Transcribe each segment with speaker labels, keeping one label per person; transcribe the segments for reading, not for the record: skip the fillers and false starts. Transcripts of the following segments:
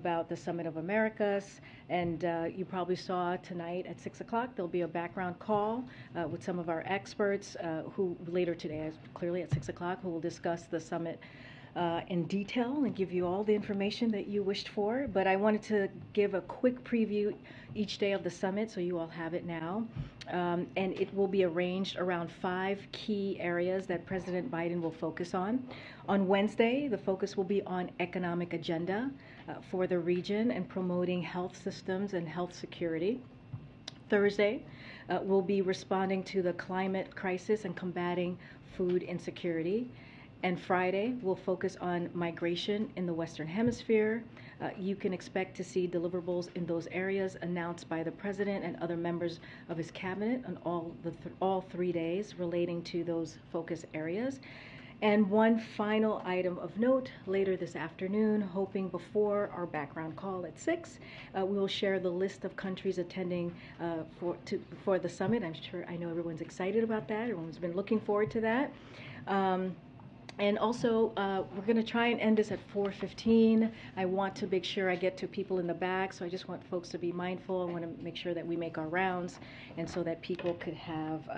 Speaker 1: about the Summit of Americas, and you probably saw tonight at 6 o'clock there'll be a background call with some of our experts who later today, clearly at 6 o'clock, who will discuss the summit in detail and give you all the information that you wished for. But I wanted to give a quick preview each day of the summit so you all have it now. And it will be arranged around 5 key areas that President Biden will focus on. On Wednesday, the focus will be on economic agenda for the region and promoting health systems and health security. Thursday, we'll be responding to the climate crisis and combating food insecurity. And Friday, we'll focus on migration in the Western Hemisphere. You can expect to see deliverables in those areas announced by the President and other members of his cabinet on all 3 days relating to those focus areas. And one final item of note, later this afternoon, hoping before our background call at 6, we will share the list of countries attending for the summit. I know everyone's excited about that. Everyone's been looking forward to that. And also, we're going to try and end this at 4:15. I want to make sure I get to people in the back, so I just want folks to be mindful. I want to make sure that we make our rounds, and so that people could have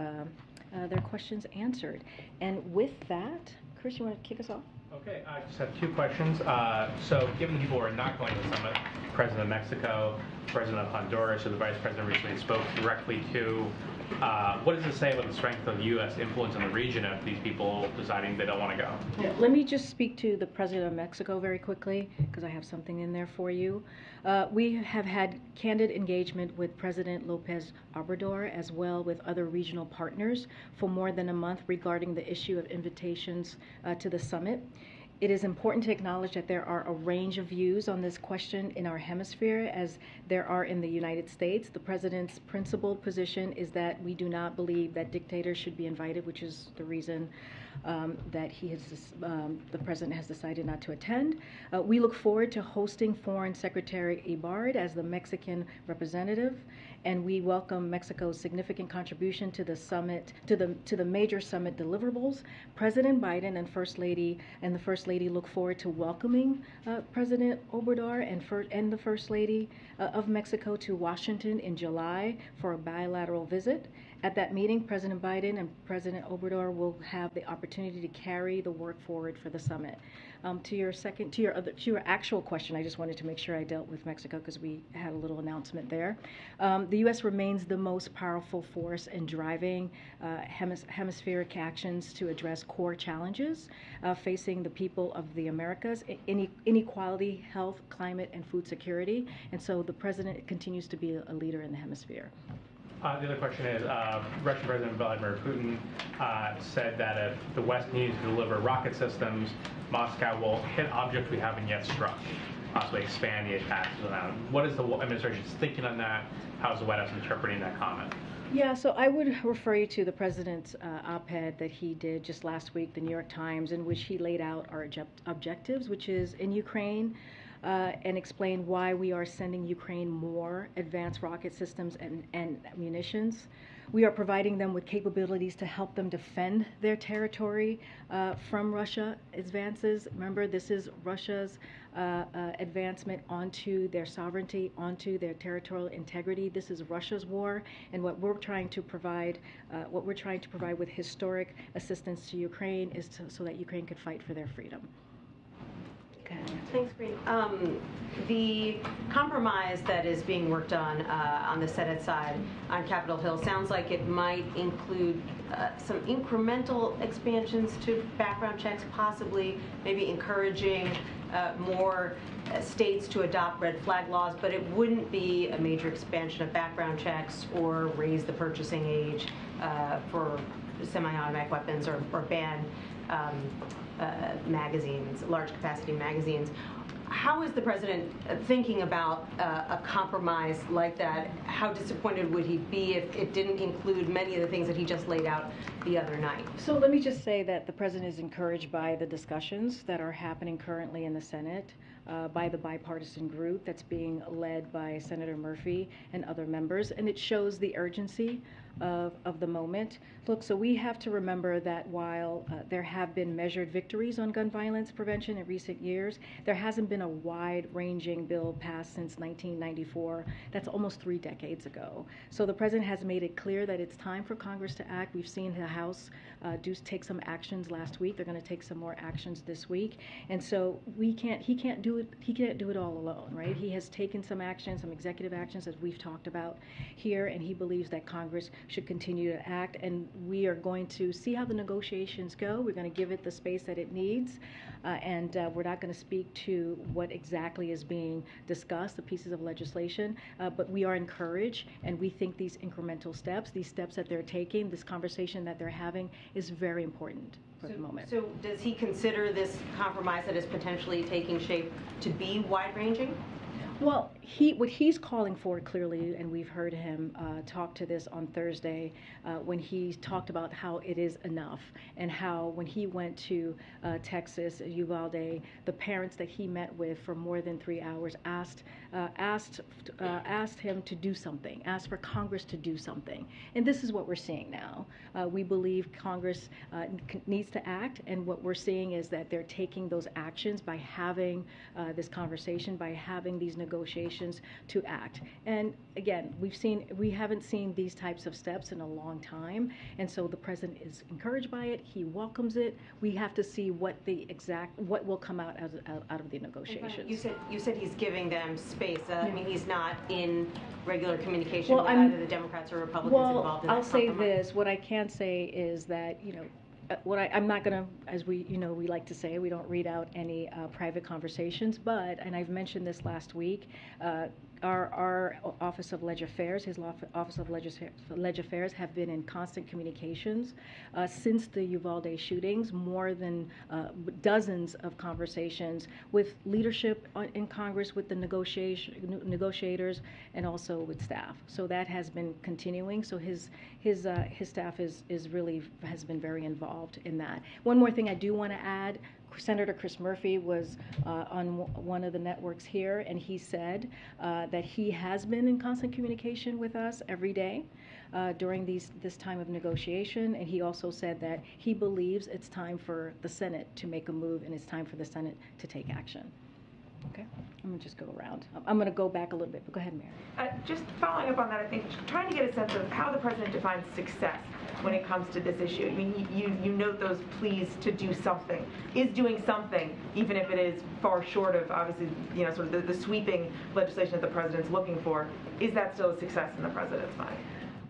Speaker 1: their questions answered. And with that, Chris, you want to kick us off?
Speaker 2: Okay, I just have 2 questions. So given the people who are not going to the summit, President of Mexico, President of Honduras, who the Vice President recently spoke directly to, what does it say about the strength of U.S. influence in the region of these people deciding they don't want to go?
Speaker 1: Yeah, let me just speak to the President of Mexico very quickly, because I have something in there for you. We have had candid engagement with President Lopez Obrador, as well with other regional partners, for more than a month regarding the issue of invitations to the summit. It is important to acknowledge that there are a range of views on this question in our hemisphere, as there are in the United States. The President's principled position is that we do not believe that dictators should be invited, which is the reason that the President has decided not to attend. We look forward to hosting Foreign Secretary Ebrard as the Mexican representative, and we welcome Mexico's significant contribution to the summit, to the major summit deliverables. President Biden and the First Lady look forward to welcoming President Obrador and the First Lady of Mexico to Washington in July for a bilateral visit. At that meeting, President Biden and President Obrador will have the opportunity to carry the work forward for the summit. To your actual question, I just wanted to make sure I dealt with Mexico because we had a little announcement there. The U.S. remains the most powerful force in driving hemispheric actions to address core challenges facing the people of the Americas: inequality, health, climate, and food security. And so the President continues to be a leader in the hemisphere.
Speaker 2: The other question is, Russian President Vladimir Putin said that if the West needs to deliver rocket systems, Moscow will hit objects we haven't yet struck, possibly expand the attacks on them. What is the administration's thinking on that? How is the White House interpreting that comment?
Speaker 1: Yeah, so I would refer you to the President's op-ed that he did just last week, the New York Times, in which he laid out our objectives, which is in Ukraine, and explain why we are sending Ukraine more advanced rocket systems and munitions. We are providing them with capabilities to help them defend their territory from Russia advances. Remember, this is Russia's advancement onto their sovereignty, onto their territorial integrity. This is Russia's war, and what we're trying to provide with historic assistance to Ukraine is so that Ukraine could fight for their freedom.
Speaker 3: Thanks, Karine. The compromise that is being worked on the Senate side on Capitol Hill sounds like it might include some incremental expansions to background checks, possibly maybe encouraging more states to adopt red flag laws, but it wouldn't be a major expansion of background checks or raise the purchasing age for semi-automatic weapons or ban magazines, large capacity magazines. How is the President thinking about a compromise like that? How disappointed would he be if it didn't include many of the things that he just laid out the other night?
Speaker 1: So let me just say that the President is encouraged by the discussions that are happening currently in the Senate by the bipartisan group that's being led by Senator Murphy and other members, and it shows the urgency of the moment. Look, so we have to remember that while there have been measured victories on gun violence prevention in recent years, there hasn't been a wide-ranging bill passed since 1994. That's almost 3 decades ago. So the president has made it clear that it's time for Congress to act. We've seen the House take some actions last week. They're going to take some more actions this week. And so he can't do it all alone, right? He has taken some action, some executive actions as we've talked about here, and he believes that Congress should continue to act. And we are going to see how the negotiations go. We're going to give it the space that it needs, and we're not going to speak to what exactly is being discussed, the pieces of legislation, but we are encouraged, and we think these incremental steps, these steps that they're taking, this conversation that they're having is very important for the moment.
Speaker 3: So does he consider this compromise that is potentially taking shape to be wide-ranging?
Speaker 1: Well, what he's calling for clearly, and we've heard him talk to this on Thursday when he talked about how it is enough, and how when he went to Texas, Uvalde, the parents that he met with for more than 3 hours asked him to do something, asked for Congress to do something. And this is what we're seeing now. We believe Congress needs to act, and what we're seeing is that they're taking those actions by having this conversation, by having these negotiations to act. And again, we haven't seen these types of steps in a long time, and so the president is encouraged by it. He welcomes it. We have to see what will come out of the negotiations.
Speaker 3: You said he's giving them space. I mean, he's not in regular communication with
Speaker 1: I'm-
Speaker 3: either the Democrats or Republicans involved in that
Speaker 1: I'll say
Speaker 3: compromise.
Speaker 1: this. What I can say is that, I'm not going to, as we like to say, we don't read out any private conversations, and I've mentioned this last week, our Office of Leg Affairs, his Office of Leg Affairs have been in constant communications since the Uvalde shootings, more than dozens of conversations with leadership in Congress, with the negotiators, and also with staff. So that has been continuing. So his staff has been very involved in that. One more thing I do want to add. Senator Chris Murphy was on one of the networks here, and he said that he has been in constant communication with us every day during this time of negotiation, and he also said that he believes it's time for the Senate to make a move, and it's time for the Senate to take action. Okay, I'm going to just go around. I'm going to go back a little bit, but go ahead, Mary.
Speaker 4: Just following up on that, I think trying to get a sense of how the president defines success when it comes to this issue. I mean, you note those pleas to do something. Is doing something, even if it is far short of, obviously, sort of the sweeping legislation that the president's looking for, is that still a success in the president's mind?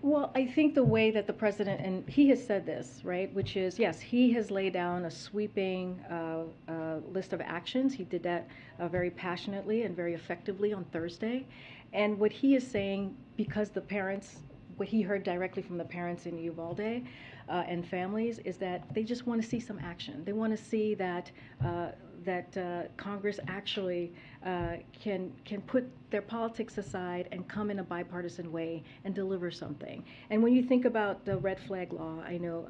Speaker 1: Well, I think the way that the president, and he has said this, right, which is, yes, he has laid down a sweeping list of actions. He did that very passionately and very effectively on Thursday. And what he is saying, because the parents, what he heard directly from the parents in Uvalde and families, is that they just want to see some action. They want to see that Congress actually can put their politics aside and come in a bipartisan way and deliver something. And when you think about the red flag law, I know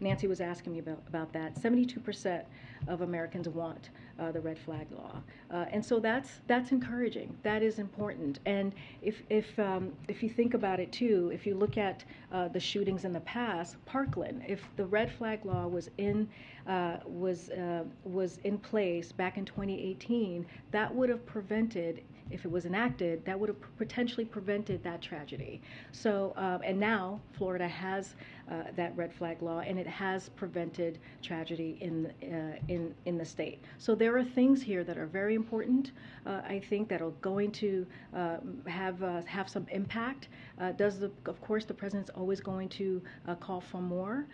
Speaker 1: Nancy was asking me about that. 72% of Americans want the red flag law, and so that's encouraging. That is important. And if you think about it too, if you look at the shootings in the past, Parkland, if the red flag law was in place back in 2018, that would have prevented, if it was enacted, that would have potentially prevented that tragedy. So, and now Florida has that red flag law, and it has prevented tragedy in the state. So there are things here that are very important. I think that are going to have some impact. Of course, the president's always going to call for more,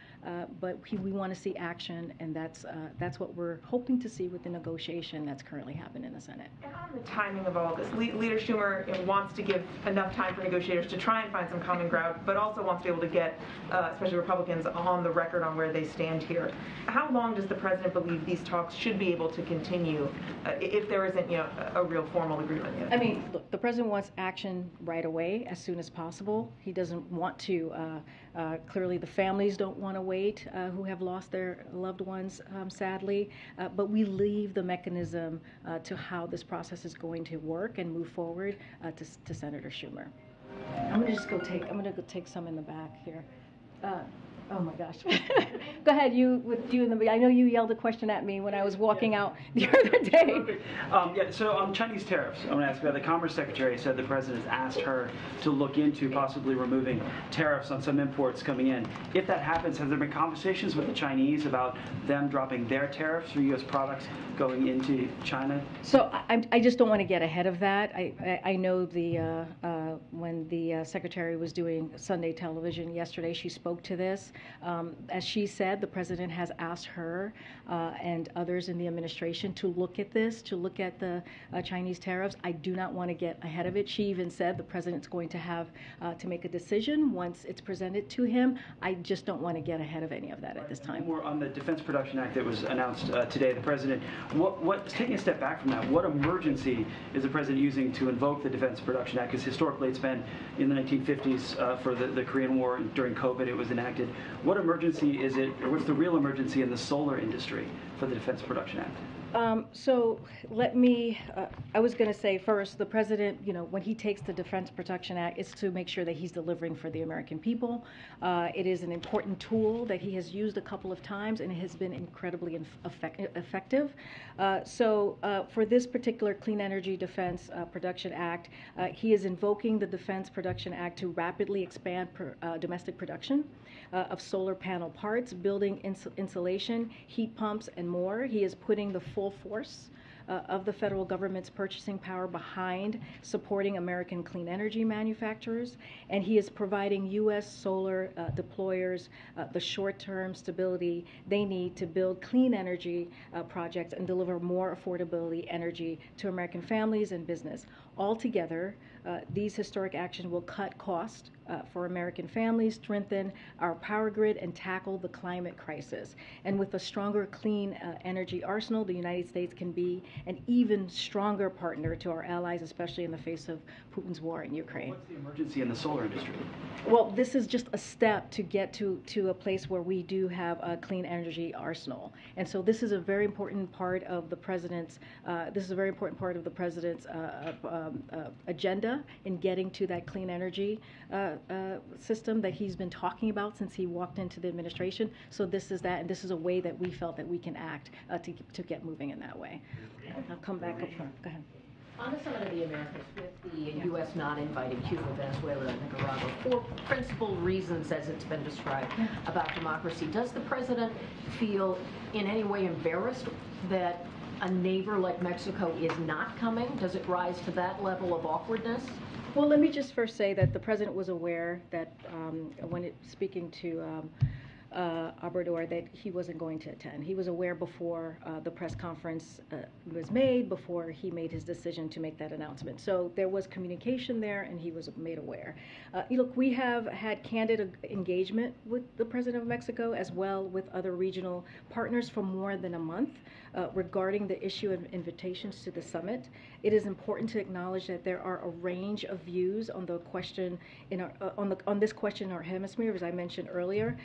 Speaker 1: but we want to see action, and that's what we're hoping to see with the negotiation that's currently happening in the Senate.
Speaker 4: And on the timing of all this, Leader Schumer wants to give enough time for negotiators to try and find some common ground, but also wants to be able to get, especially Republicans, on the record on where they stand here. How long does the president believe these talks should be able to continue if there isn't, a real formal agreement yet?
Speaker 1: I mean, look, the president wants action right away, as soon as possible. He doesn't want to. Clearly, the families don't want to wait, who have lost their loved ones, sadly. But we leave the mechanism to how this process is going to work and move forward to Senator Schumer. I'm gonna go take some in the back here. Oh my gosh. Go ahead, I know you yelled a question at me when I was walking out the other day.
Speaker 5: So on Chinese tariffs, I want to ask about the Commerce Secretary said the president has asked her to look into possibly removing tariffs on some imports coming in. If that happens, have there been conversations with the Chinese about them dropping their tariffs for U.S. products going into China?
Speaker 1: So I just don't want to get ahead of that. I know when the Secretary was doing Sunday television yesterday, she spoke to this. As she said, the president has asked her and others in the administration to look at this, to look at the Chinese tariffs. I do not want to get ahead of it. She even said the president's going to have to make a decision once it's presented to him. I just don't want to get ahead of any of that at this time.
Speaker 5: More on the Defense Production Act that was announced today, the president, taking a step back from that, what emergency is the president using to invoke the Defense Production Act? Because historically it's been in the 1950s for the Korean War. During COVID it was enacted. What emergency is it, or what's the real emergency in the solar industry for the Defense Production Act?
Speaker 1: So let me, I was going to say first, the president, when he takes the Defense Production Act, it's to make sure that he's delivering for the American people. It is an important tool that he has used a couple of times, and it has been incredibly effective. For this particular Clean Energy Defense Production Act, he is invoking the Defense Production Act to rapidly expand domestic production of solar panel parts, building insulation, heat pumps, and more. He is putting the full force of the federal government's purchasing power behind supporting American clean energy manufacturers, and he is providing U.S. solar deployers the short-term stability they need to build clean energy projects and deliver more affordability energy to American families and business. Altogether, these historic actions will cut costs for American families, strengthen our power grid, and tackle the climate crisis. And with a stronger clean energy arsenal, the United States can be an even stronger partner to our allies, especially in the face of Putin's war in Ukraine.
Speaker 5: What's the emergency in the solar industry?
Speaker 1: Well, this is just a step to get to a place where we do have a clean energy arsenal. And so this is a very important part of the president's agenda in getting to that clean energy system that he's been talking about since he walked into the administration. So this is that, and this is a way that we felt that we can act to get moving in that way. I'll come back up front. Go ahead.
Speaker 6: On the Summit of the Americas, with the U.S. not inviting Cuba, Venezuela, and Nicaragua for principal reasons, as it's been described, about democracy, does the president feel in any way embarrassed that a neighbor like Mexico is not coming? Does it rise to that level of awkwardness?
Speaker 1: Well, let me just first say that the president was aware that speaking to Obrador, that he wasn't going to attend. He was aware before the press conference was made, before he made his decision to make that announcement. So there was communication there, and he was made aware. Look, we have had candid engagement with the president of Mexico, as well with other regional partners for more than a month regarding the issue of invitations to the summit. It is important to acknowledge that there are a range of views on the question on this question in our hemisphere, as I mentioned earlier.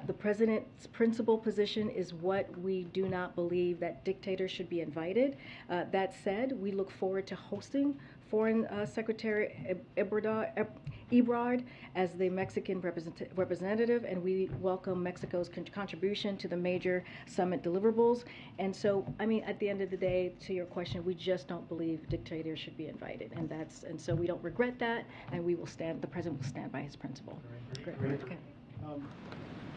Speaker 1: The president's principal position is what we do not believe that dictators should be invited. That said, we look forward to hosting Foreign Secretary Ebrard as the Mexican representative, and we welcome Mexico's contribution to the major summit deliverables. And so, I mean, at the end of the day, to your question, we just don't believe dictators should be invited, and so we don't regret that, and the president will stand by his principle. Great. Okay.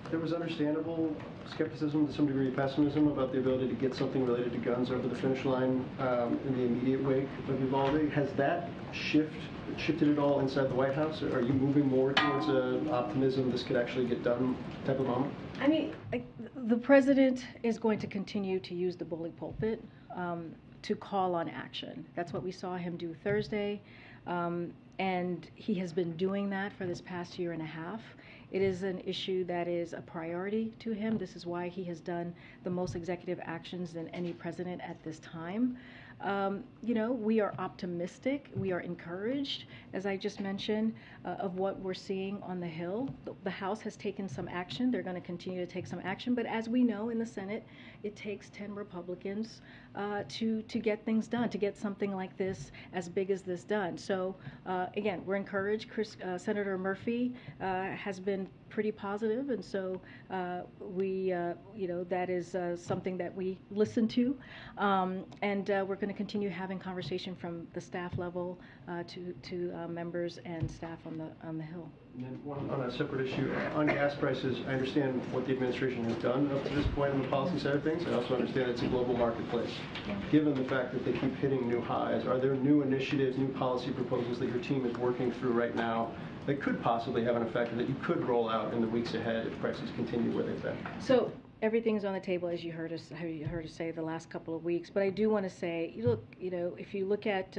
Speaker 7: There was understandable skepticism, to some degree pessimism, about the ability to get something related to guns over the finish line in the immediate wake of Uvalde. Has that shifted at all inside the White House? Are you moving more towards an optimism this could actually get done type of moment?
Speaker 1: I mean, the president is going to continue to use the bully pulpit to call on action. That's what we saw him do Thursday, and he has been doing that for this past year and a half. It is an issue that is a priority to him. This is why he has done the most executive actions than any president at this time. we are optimistic, we are encouraged, as I just mentioned, of what we're seeing on the Hill. The House has taken some action. They're going to continue to take some action. But as we know in the Senate, it takes 10 Republicans to get things done, to get something like this, as big as this, done. So, again, we're encouraged. Senator Murphy has been pretty positive, and so that is something that we listen to, and we're going to continue having conversation from the staff level to members and staff on the Hill.
Speaker 7: And then one on a separate issue, on gas prices, I understand what the administration has done up to this point on the policy side of things. I also understand it's a global marketplace.
Speaker 1: Yeah.
Speaker 7: Given the fact that they keep hitting new highs, are there new initiatives, new policy proposals that your team is working through right now that could possibly have an effect that you could roll out in the weeks ahead if prices continue where they've been?
Speaker 1: So everything's on the table, as you heard us say the last couple of weeks. But I do want to say, if you look at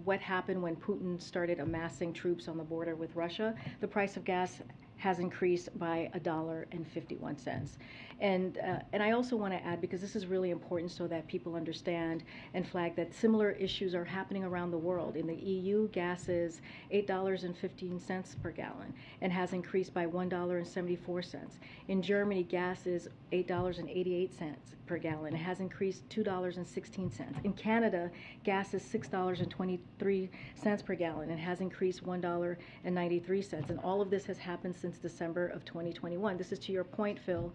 Speaker 1: what happened when Putin started amassing troops on the border with Russia, the price of gas has increased by $1.51. And I also want to add, because this is really important so that people understand and flag that similar issues are happening around the world. In the EU, gas is $8.15 per gallon and has increased by $1.74. In Germany, gas is $8.88 per gallon. It has increased $2.16. In Canada, gas is $6.23 per gallon and has increased $1.93. And all of this has happened since December of 2021. This is to your point, Phil,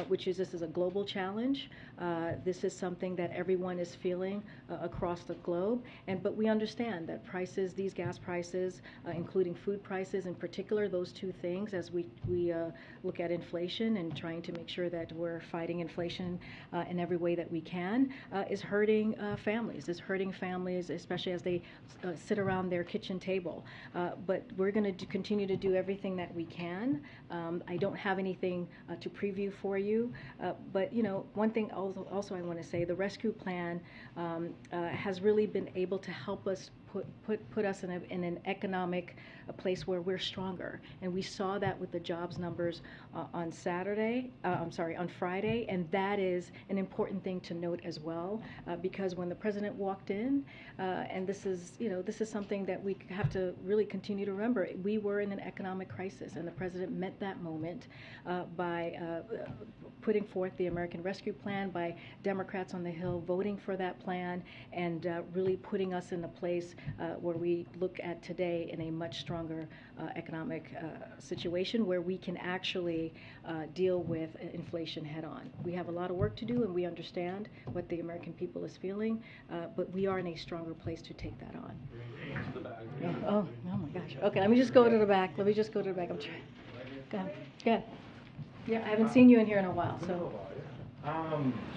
Speaker 1: which is this is a global challenge. This is something that everyone is feeling across the globe. But we understand that prices, these gas prices, including food prices in particular, those two things, as we look at inflation and trying to make sure that we're fighting inflation in every way that we can, is hurting families. Is hurting families, especially as they sit around their kitchen table. But we're going to continue to do everything that we can. I don't have anything to preview for you, but one thing also I want to say, the rescue plan has really been able to help us put us in an economic place where we're stronger, and we saw that with the jobs numbers on Friday, and that is an important thing to note as well, because when the president walked in, and this is something that we have to really continue to remember, we were in an economic crisis, and the president met that moment by putting forth the American Rescue Plan, by Democrats on the Hill voting for that plan, and really putting us in a place where we look at today in a much stronger economic situation where we can actually deal with inflation head on. We have a lot of work to do, and we understand what the American people is feeling, but we are in a stronger place to take that on. Oh my gosh. Okay, let me just go to the back. I'm trying. Go ahead. Yeah, I haven't seen you in here in a while, so.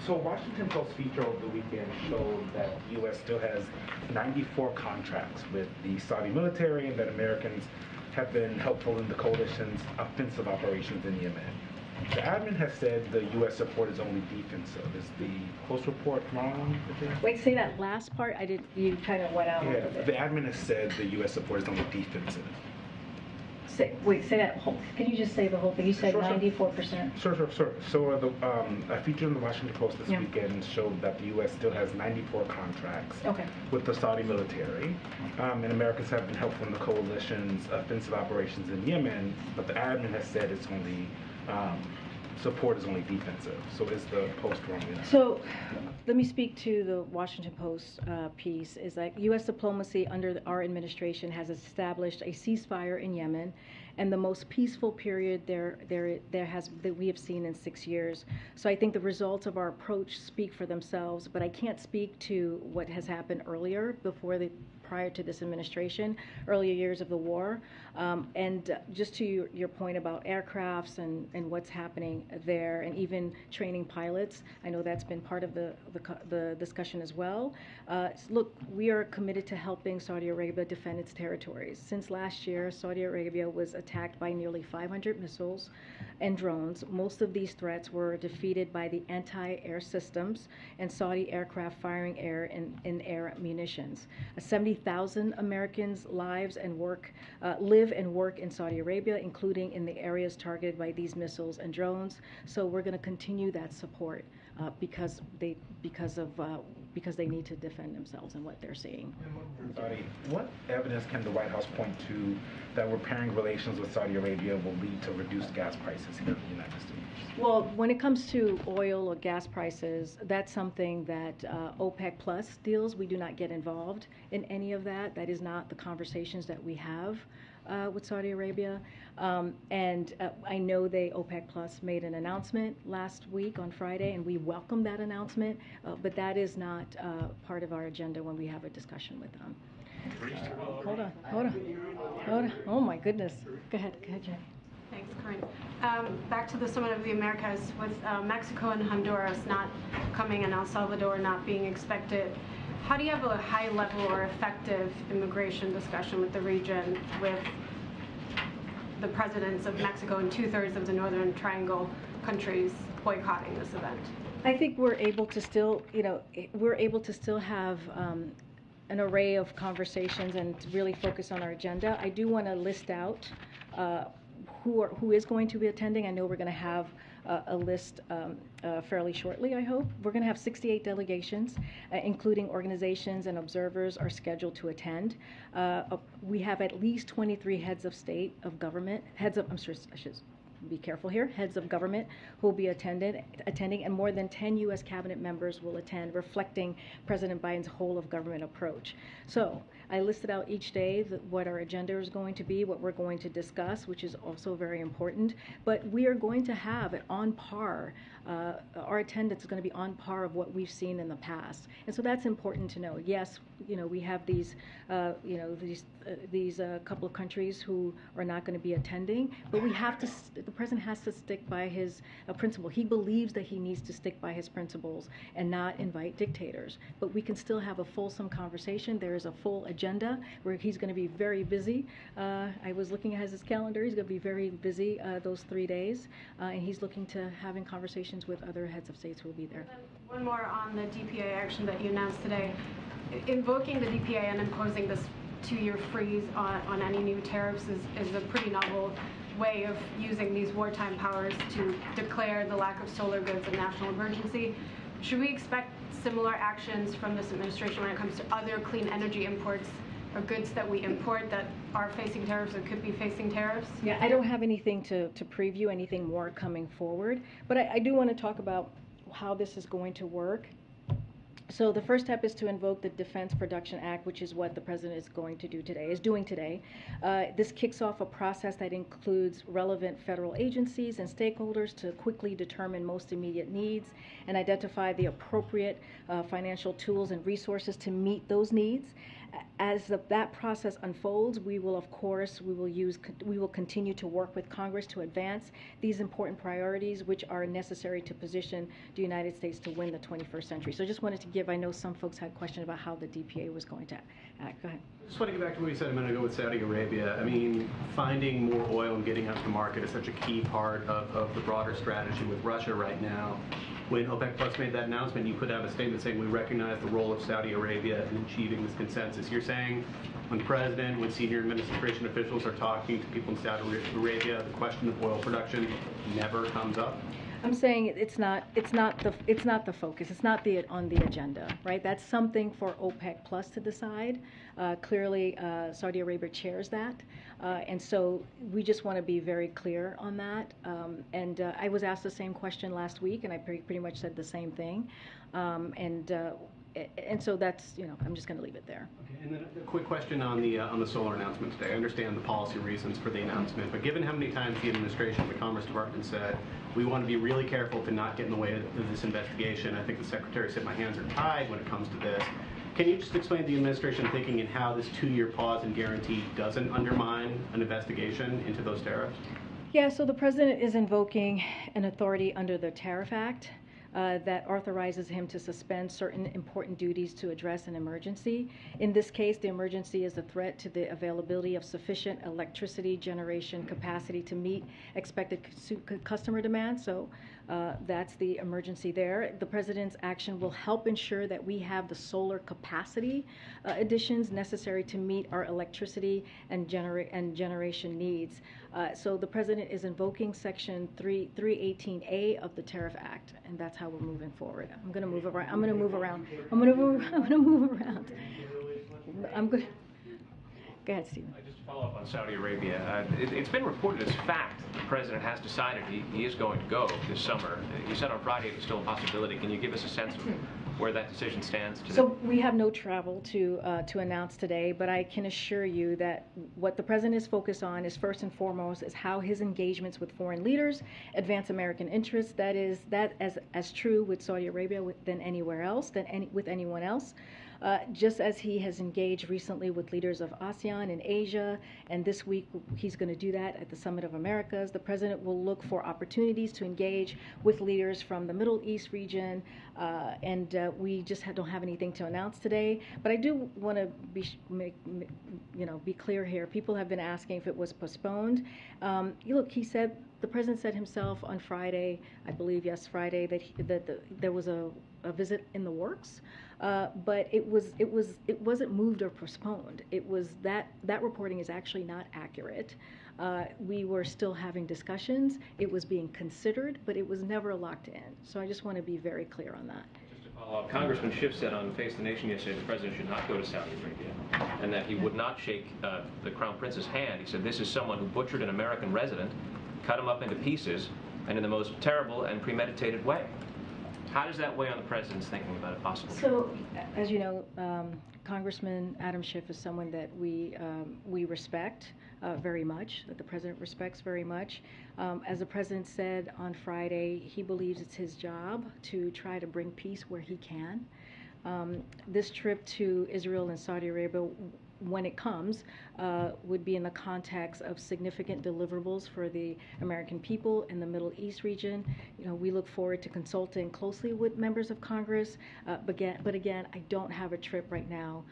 Speaker 8: So Washington Post feature over the weekend showed that the U.S. still has 94 contracts with the Saudi military, and that Americans have been helpful in the coalition's offensive operations in Yemen. The admin has said the U.S. support is only defensive. Is the Post report wrong?
Speaker 1: Wait, say that last part. You kind of went out a little bit.
Speaker 8: The admin has said the U.S. support is only defensive.
Speaker 1: Say that whole. Can you just say the whole thing? You said 94%.
Speaker 8: Sure. So a feature in the Washington Post this weekend showed that the U.S. still has 94 contracts with the Saudi military, and Americans have been helpful in the coalition's offensive operations in Yemen, but the admin has said it's only support is only defensive. So is the Post wrong in that?
Speaker 1: So let me speak to the Washington Post piece. Is that U.S. diplomacy under our administration has established a ceasefire in Yemen, and the most peaceful period that we have seen in 6 years. So I think the results of our approach speak for themselves, but I can't speak to what has happened earlier prior to this administration, earlier years of the war. And just to your point about aircrafts and what's happening there, and even training pilots, I know that's been part of the discussion as well. Look, we are committed to helping Saudi Arabia defend its territories. Since last year, Saudi Arabia was attacked by nearly 500 missiles and drones. Most of these threats were defeated by the anti-air systems and Saudi aircraft firing air and air munitions. 70,000 Americans live and work in Saudi Arabia, including in the areas targeted by these missiles and drones. So we're going to continue that support because they need to defend themselves and what they're seeing.
Speaker 8: Saudi, what evidence can the White House point to that repairing relations with Saudi Arabia will lead to reduced gas prices here in the United States?
Speaker 1: Well, when it comes to oil or gas prices, that's something that OPEC Plus deals. We do not get involved in any of that. That is not the conversations that we have with Saudi Arabia. And I know OPEC Plus made an announcement last week on Friday, and we welcome that announcement, but that is not part of our agenda when we have a discussion with them. Hold on. Oh my goodness. Go ahead, Jay.
Speaker 9: Thanks, Karine. Back to the Summit of the Americas, with Mexico and Honduras not coming and El Salvador not being expected. How do you have a high-level or effective immigration discussion with the region with the presidents of Mexico and 2/3 of the Northern Triangle countries boycotting this event?
Speaker 1: I think we're able to still, have an array of conversations and really focus on our agenda. I do want to list out who is going to be attending. I know we're going to have a list fairly shortly, I hope. We're going to have 68 delegations, including organizations and observers, are scheduled to attend. We have at least 23 heads of state, of government, I should be careful here, heads of government who will be attending, and more than 10 U.S. cabinet members will attend, reflecting President Biden's whole of government approach. So I listed out each day what our agenda is going to be, what we're going to discuss, which is also very important. But we are going to have it on par. Our attendance is going to be on par of what we've seen in the past, and so that's important to know. Yes, we have these couple of countries who are not going to be attending, but we have to. The president has to stick by his principle. He believes that he needs to stick by his principles and not invite dictators. But we can still have a fulsome conversation. There is a full agenda where he's going to be very busy. I was looking at his calendar. He's going to be very busy those 3 days, and he's looking to having conversations with other heads of states who will be there.
Speaker 9: One more on the DPA action that you announced today. Invoking the DPA and imposing this 2-year freeze on any new tariffs is a pretty novel way of using these wartime powers to declare the lack of solar goods a national emergency. Should we expect similar actions from this administration when it comes to other clean energy imports or goods that we import that are facing tariffs or could be facing tariffs?
Speaker 1: Yeah, I don't have anything to preview, anything more coming forward, but I do want to talk about how this is going to work. So the first step is to invoke the Defense Production Act, which is what the president is doing today. This kicks off a process that includes relevant federal agencies and stakeholders to quickly determine most immediate needs and identify the appropriate financial tools and resources to meet those needs. As that process unfolds, we will continue to work with Congress to advance these important priorities, which are necessary to position the United States to win the 21st century. So I just wanted to I know some folks had questions about how the DPA was going to act. Go ahead.
Speaker 10: Just want to get back to what you said a minute ago with Saudi Arabia. I mean, finding more oil and getting out to market is such a key part of the broader strategy with Russia right now. When OPEC Plus made that announcement, you put out a statement saying we recognize the role of Saudi Arabia in achieving this consensus. You're saying when the president, when senior administration officials are talking to people in Saudi Arabia, the question of oil production never comes up?
Speaker 1: I'm saying it's not the focus. It's not on the agenda, right? That's something for OPEC Plus to decide. Clearly, Saudi Arabia chairs that, and so we just want to be very clear on that. I was asked the same question last week, and I pretty much said the same thing. And so that's, I'm just going to leave it there.
Speaker 10: Okay, and then a quick question on the solar announcement today. I understand the policy reasons for the announcement, but given how many times the administration, the Commerce Department said, we want to be really careful to not get in the way of this investigation. I think the Secretary said my hands are tied when it comes to this. Can you just explain the administration thinking and how this 2-year pause and guarantee doesn't undermine an investigation into those tariffs?
Speaker 1: Yeah, so the president is invoking an authority under the Tariff Act that authorizes him to suspend certain important duties to address an emergency. In this case, the emergency is a threat to the availability of sufficient electricity generation capacity to meet expected customer demand. So That's the emergency there. The president's action will help ensure that we have the solar capacity additions necessary to meet our electricity and generation needs. So the president is invoking Section 318A of the Tariff Act, and that's how we're moving forward. I'm going to move around. I'm going to move around. I'm going to move around. I'm good. Go ahead, Stephen.
Speaker 11: Just to follow up on Saudi Arabia, it's been reported as fact the president has decided he is going to go this summer. You said on Friday it was still a possibility. Can you give us a sense of where that decision stands today?
Speaker 1: So we have no travel to announce today, but I can assure you that what the president is focused on is first and foremost is how his engagements with foreign leaders advance American interests. That is as true with Saudi Arabia than anywhere else, with anyone else. Just as he has engaged recently with leaders of ASEAN and Asia, and this week he's going to do that at the Summit of Americas, the president will look for opportunities to engage with leaders from the Middle East region, and we just don't have anything to announce today. But I do want to be clear here. People have been asking if it was postponed. Look, the president said himself on Friday, I believe, yes, Friday, that there was a visit in the works. But it wasn't moved or postponed. It was that reporting is actually not accurate. We were still having discussions. It was being considered, but it was never locked in. So I just want to be very clear on that.
Speaker 11: Just to follow up, Congressman Schiff said on Face the Nation yesterday the president should not go to Saudi Arabia and that he would not shake the Crown Prince's hand. He said this is someone who butchered an American resident, cut him up into pieces, and in the most terrible and premeditated way. How does that weigh on the president's thinking about a possible trip?
Speaker 1: So, as you know, Congressman Adam Schiff is someone that we respect very much, that the president respects very much. As the president said on Friday, he believes it's his job to try to bring peace where he can. This trip to Israel and Saudi Arabia, when it comes, would be in the context of significant deliverables for the American people in the Middle East region. We look forward to consulting closely with members of Congress, but again, I don't have a trip right now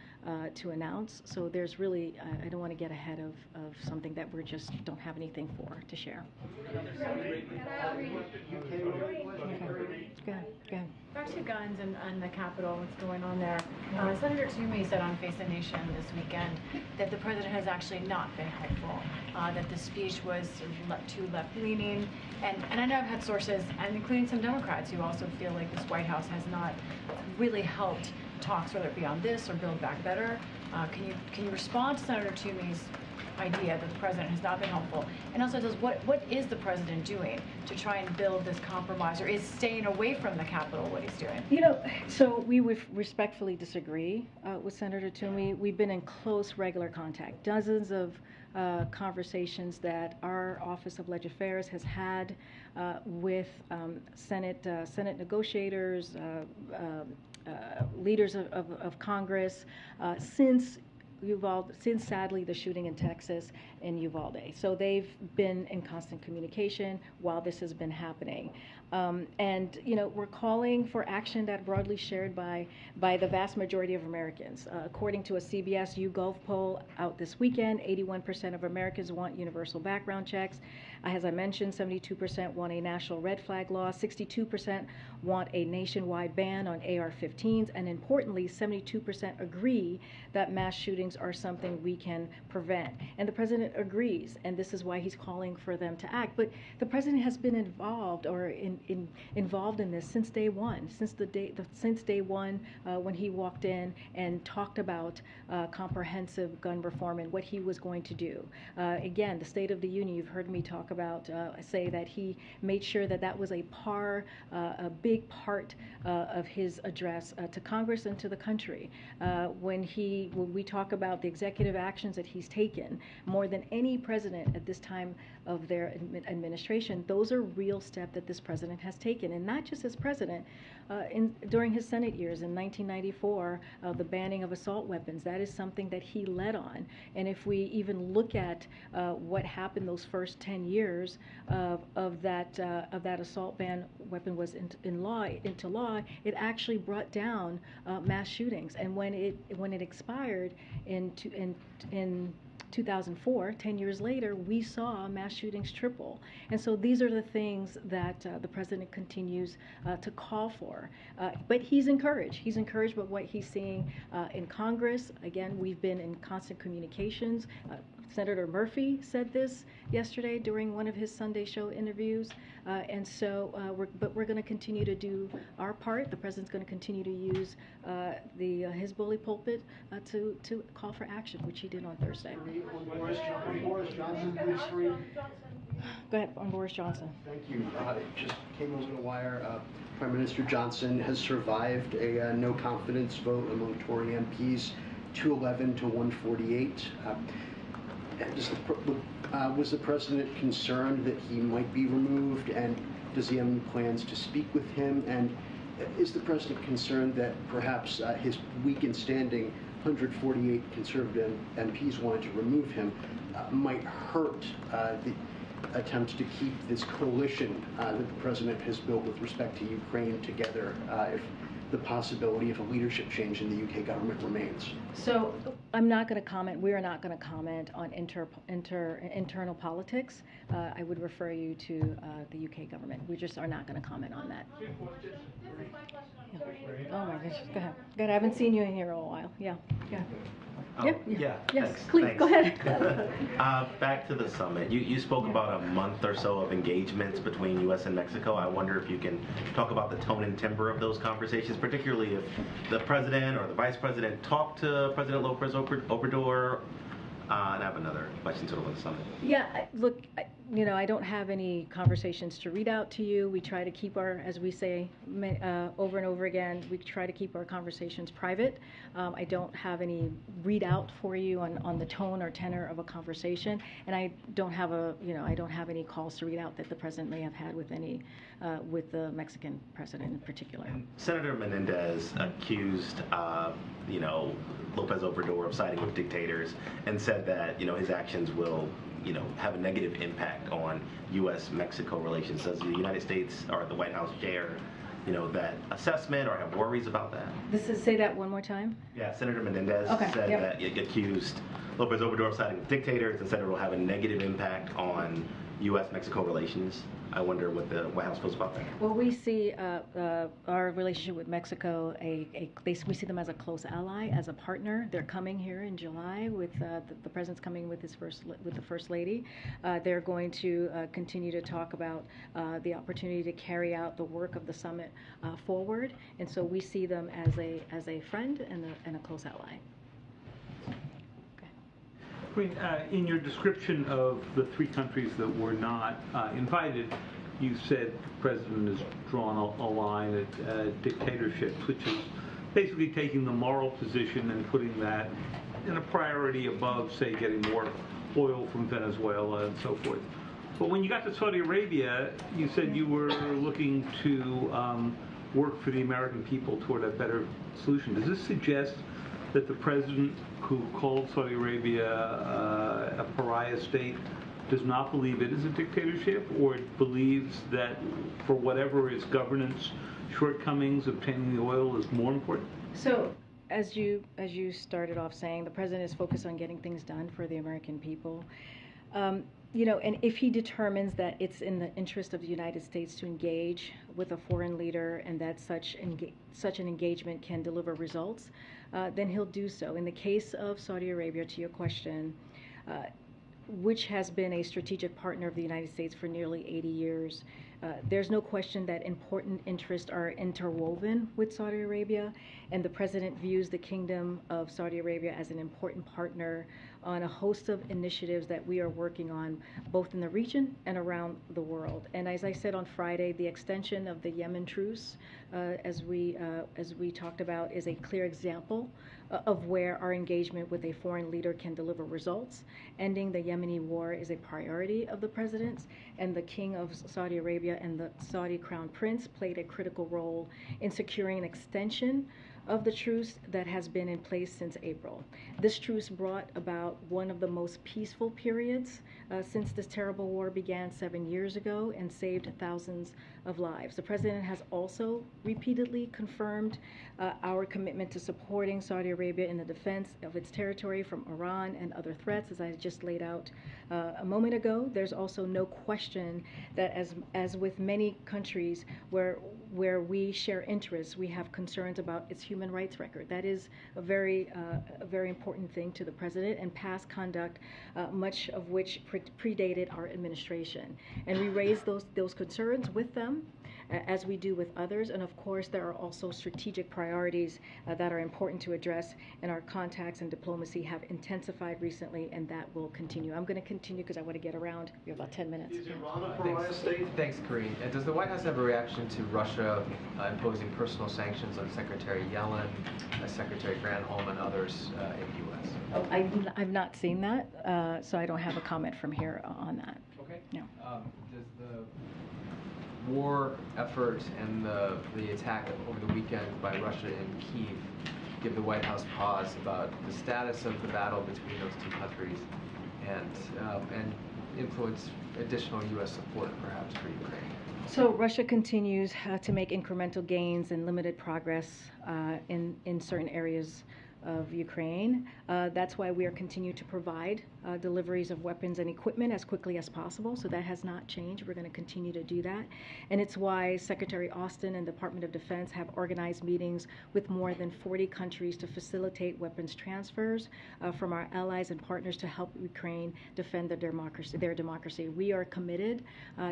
Speaker 1: to announce, so there's really, I don't want to get ahead of something that we just don't have anything to share.
Speaker 12: Okay.
Speaker 1: Go ahead.
Speaker 12: Back to guns and the Capitol, what's going on there. Senator Toomey said on Face the Nation this weekend that the president has actually not been helpful, that the speech was too left-leaning. And I know I've had sources, and including some Democrats, who also feel like this White House has not really helped talks, whether it be on this or Build Back Better. Can you respond to Senator Toomey's idea that the president has not been helpful, and also what is the president doing to try and build this compromise, or is staying away from the Capitol what he's doing?
Speaker 1: So we would respectfully disagree with Senator Toomey. We've been in close, regular contact. Dozens of conversations that our Office of Legislative Affairs has had with Senate negotiators, leaders of Congress since sadly the shooting in Texas in Uvalde. So they've been in constant communication while this has been happening. And we're calling for action that broadly shared by the vast majority of Americans. According to a CBS YouGov poll out this weekend, 81% of Americans want universal background checks. As I mentioned, 72% want a national red flag law, 62% want a nationwide ban on AR-15s, and importantly, 72% agree that mass shootings are something we can prevent. And the president agrees, and this is why he's calling for them to act. But the president has been involved in this since day one, since day one when he walked in and talked about comprehensive gun reform and what he was going to do. Again, the State of the Union, you've heard me talk about, say that he made sure that was a big part of his address to Congress and to the country. When we talk about the executive actions that he's taken, more than any president at this time of their administration, those are real steps that this president has taken, and not just as president. During his Senate years in 1994, the banning of assault weapons, that is something that he led on. And if we even look at what happened those first 10 years of that assault ban weapon was into law, it actually brought down mass shootings. And when it expired in 2004, 10 years later, we saw mass shootings triple. And so these are the things that the president continues to call for. But he's encouraged. He's encouraged by what he's seeing in Congress. Again, we've been in constant communications. Senator Murphy said this yesterday during one of his Sunday show interviews. And so, we're going to continue to do our part. The president's going to continue to use his bully pulpit to call for action, which he did on Thursday.
Speaker 7: On Boris Johnson, please, Karine.
Speaker 1: Go ahead, on Boris Johnson.
Speaker 7: Thank you. It just came over the wire. Prime Minister Johnson has survived a no confidence vote among Tory MPs, 211 to 148. Was the president concerned that he might be removed, and does he have any plans to speak with him? And is the president concerned that perhaps his weakened standing, 148 conservative MPs wanted to remove him, might hurt the attempts to keep this coalition that the president has built with respect to Ukraine together, if the possibility of a leadership change in the UK government remains?
Speaker 1: So I'm not going to comment. We are not going to comment on internal politics. I would refer you to the UK government. We just are not going to comment on that. Yeah. Oh my gosh. Go ahead. Good. I haven't seen you in here in a while. Yeah. Yeah.
Speaker 13: Yeah.
Speaker 1: Yes.
Speaker 13: Thanks.
Speaker 1: Please
Speaker 13: Thanks.
Speaker 1: go ahead.
Speaker 13: Back to the summit. You spoke about a month or so of engagements between U.S. and Mexico. I wonder if you can talk about the tone and timbre of those conversations, particularly if the president or the vice president talked to President Lopez Obrador. And I have another question sort of on the summit.
Speaker 1: Yeah, look, I don't have any conversations to read out to you. We try to keep our, as we say over and over again, we try to keep our conversations private. I don't have any readout for you on the tone or tenor of a conversation, and I don't have any calls to read out that the president may have had with with the Mexican president in particular.
Speaker 13: Senator Menendez accused Lopez Obrador of siding with dictators and said that his actions will have a negative impact on U.S. Mexico relations. Does the United States or the White House share that assessment or have worries about that?
Speaker 1: Say that one more time.
Speaker 13: Yeah, Senator Menendez said that it accused Lopez Obrador of siding with dictators and said it will have a negative impact on U.S. Mexico relations. I wonder what the White House feels about that.
Speaker 1: Well, we see our relationship with Mexico, we see them as a close ally, as a partner. They're coming here in July with the president's coming with the First Lady. They're going to continue to talk about the opportunity to carry out the work of the summit forward, and so we see them as a friend and a close ally.
Speaker 14: In your description of the three countries that were not invited, you said the president has drawn a line at dictatorships, which is basically taking the moral position and putting that in a priority above, say, getting more oil from Venezuela and so forth. But when you got to Saudi Arabia, you said you were looking to work for the American people toward a better solution. Does this suggest that the president who called Saudi Arabia a pariah state does not believe it is a dictatorship, or believes that for whatever its governance shortcomings, obtaining the oil is more important?
Speaker 1: So, as you started off saying, the president is focused on getting things done for the American people. And if he determines that it's in the interest of the United States to engage with a foreign leader and that such an engagement can deliver results, then he'll do so. In the case of Saudi Arabia, to your question, which has been a strategic partner of the United States for nearly 80 years, there's no question that important interests are interwoven with Saudi Arabia, and the president views the Kingdom of Saudi Arabia as an important partner on a host of initiatives that we are working on, both in the region and around the world. And as I said on Friday, the extension of the Yemen truce, as we talked about, is a clear example of where our engagement with a foreign leader can deliver results. Ending the Yemeni war is a priority of the president's, and the King of Saudi Arabia and the Saudi Crown Prince played a critical role in securing an extension of the truce that has been in place since April. This truce brought about one of the most peaceful periods since this terrible war began 7 years ago and saved thousands of lives. The President has also repeatedly confirmed our commitment to supporting Saudi Arabia in the defense of its territory from Iran and other threats, as I just laid out a moment ago. There's also no question that as with many countries where we share interests, we have concerns about its human rights record. That is a very important thing to the President, and past conduct, much of which predated our administration. And we raised those concerns with them, as we do with others. And of course, there are also strategic priorities that are important to address, and our contacts and diplomacy have intensified recently, and that will continue. I'm going to continue because I want to get around. We have about 10 minutes.
Speaker 15: Thanks, Karine. Does the White House have a reaction to Russia imposing personal sanctions on Secretary Yellen, Secretary Granholm, and others in the U.S.?
Speaker 1: Oh, I've not seen that, so I don't have a comment from here on that.
Speaker 15: Okay.
Speaker 1: No.
Speaker 15: Does the war effort and the attack over the weekend by Russia in Kyiv give the White House pause about the status of the battle between those two countries and influence additional U.S. support perhaps for Ukraine?
Speaker 1: So Russia continues to make incremental gains and limited progress in certain areas of Ukraine. That's why we are continuing to provide deliveries of weapons and equipment as quickly as possible. So that has not changed. We're going to continue to do that. And it's why Secretary Austin and the Department of Defense have organized meetings with more than 40 countries to facilitate weapons transfers from our allies and partners to help Ukraine defend their democracy. We are committed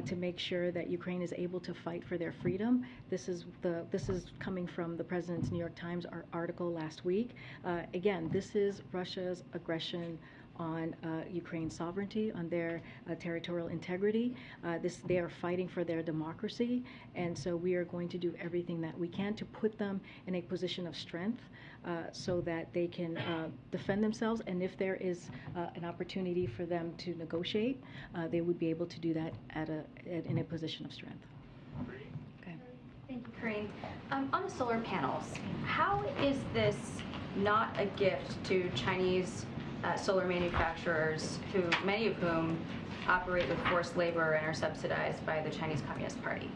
Speaker 1: to make sure that Ukraine is able to fight for their freedom. This is coming from the President's New York Times article last week. Again, this is Russia's aggression on Ukraine's sovereignty, on their territorial integrity. They are fighting for their democracy, and so we are going to do everything that we can to put them in a position of strength so that they can defend themselves. And if there is an opportunity for them to negotiate, they would be able to do that in a position of strength. Okay.
Speaker 16: Thank you, Karine. On the solar panels, how is this not a gift to Chinese solar manufacturers, many of whom operate with forced labor and are subsidized by the Chinese Communist Party?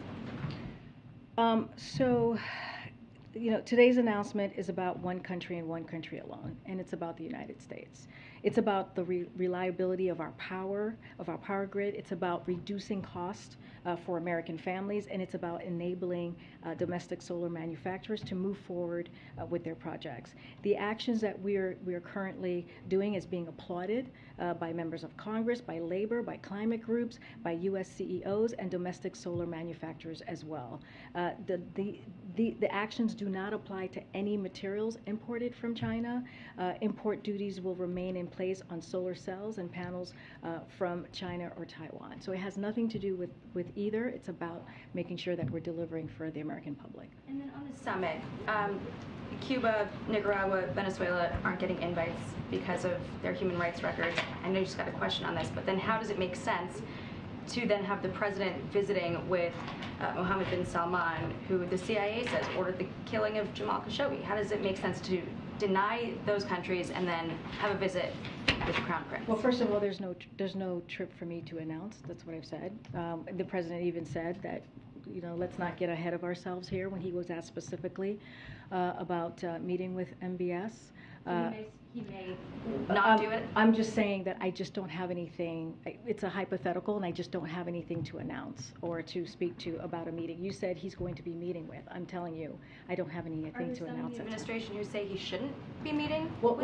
Speaker 1: Today's announcement is about one country and one country alone, and it's about the United States. It's about the reliability of our power grid. It's about reducing costs for American families, and it's about enabling domestic solar manufacturers to move forward with their projects. The actions that we are currently doing is being applauded by members of Congress, by labor, by climate groups, by U.S. CEOs, and domestic solar manufacturers as well. The actions do not apply to any materials imported from China. Import duties will remain in place on solar cells and panels from China or Taiwan. So it has nothing to do with either. It's about making sure that we're delivering for the American public.
Speaker 16: And then on the summit, Cuba, Nicaragua, Venezuela aren't getting invites because of their human rights records. I know you just got a question on this, but then how does it make sense to then have the President visiting with Mohammed bin Salman, who the CIA says ordered the killing of Jamal Khashoggi? How does it make sense to deny those countries and then have a visit with the Crown Prince?
Speaker 1: Well, first of all, there's no trip for me to announce. That's what I've said. The President even said that, let's not get ahead of ourselves here when he was asked specifically about meeting with MBS.
Speaker 16: He may not do it?
Speaker 1: I'm just saying that I just don't have anything. It's a hypothetical, and I just don't have anything to announce or to speak to about a meeting. You said he's going to be meeting with. I'm telling you, I don't have anything to announce.
Speaker 16: Are there some in the administration who say he shouldn't be meeting?
Speaker 1: Well,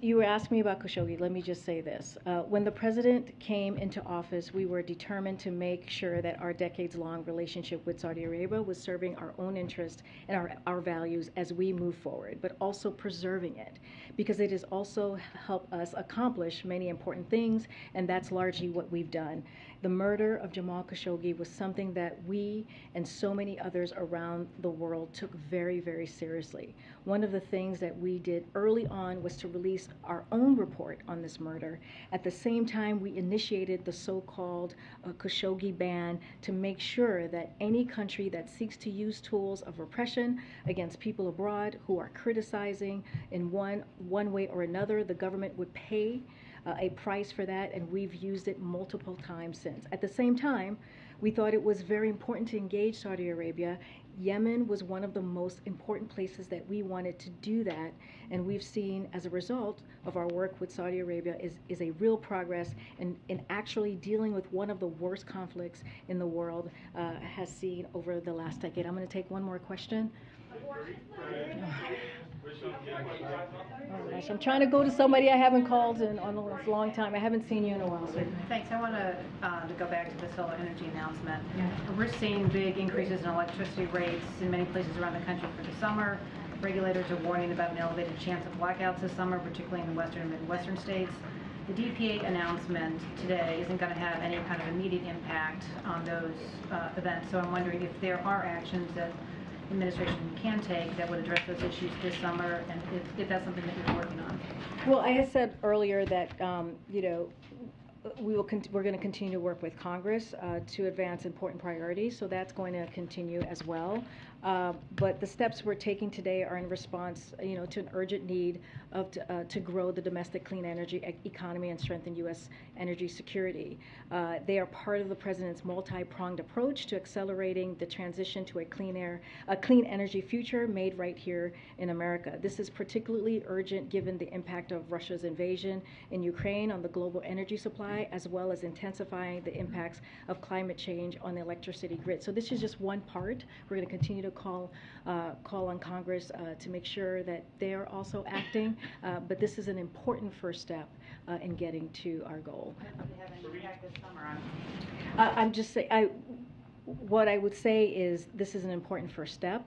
Speaker 1: you asked me about Khashoggi. Let me just say this. When the President came into office, we were determined to make sure that our decades-long relationship with Saudi Arabia was serving our own interest and our values as we move forward, but also preserving it, because it is also help us accomplish many important things, and that's largely what we've done. The murder of Jamal Khashoggi was something that we and so many others around the world took very, very seriously. One of the things that we did early on was to release our own report on this murder. At the same time, we initiated the so-called Khashoggi ban to make sure that any country that seeks to use tools of repression against people abroad who are criticizing in one way or another, the government would pay a price for that, and we've used it multiple times since. At the same time, we thought it was very important to engage Saudi Arabia. Yemen was one of the most important places that we wanted to do that, and we've seen, as a result of our work with Saudi Arabia, is a real progress in actually dealing with one of the worst conflicts in the world has seen over the last decade. I'm going to take one more question. Oh gosh, I'm trying to go to somebody I haven't called in on a long time. I haven't seen you in a while. So.
Speaker 17: Thanks. I want to go back to the solar energy announcement. We're seeing big increases in electricity rates in many places around the country for the summer. Regulators are warning about an elevated chance of blackouts this summer, particularly in the western and midwestern states. The DPA announcement today isn't going to have any kind of immediate impact on those events. So I'm wondering if there are actions that administration can take that would address those issues this summer, and if that's something that you're working on.
Speaker 1: Well, I had said earlier that we're going to continue to work with Congress to advance important priorities, so that's going to continue as well. But the steps we're taking today are in response, to an urgent need to grow the domestic clean energy economy and strengthen U.S. energy security. They are part of the President's multi-pronged approach to accelerating the transition to a clean energy future made right here in America. This is particularly urgent given the impact of Russia's invasion in Ukraine on the global energy supply, as well as intensifying the impacts of climate change on the electricity grid. So this is just one part. We're going to continue to call on Congress to make sure that they are also acting, but this is an important first step in getting to our goal. I'm just saying, what I would say is this is an important first step.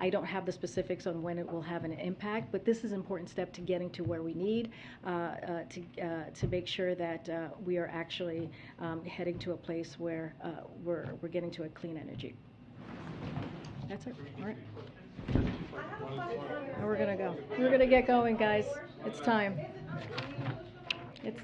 Speaker 1: I don't have the specifics on when it will have an impact, but this is an important step to getting to where we need to make sure that we are actually heading to a place where we're getting to a clean energy. That's it. All right. Now we're gonna go. We're gonna get going, guys. It's time. It's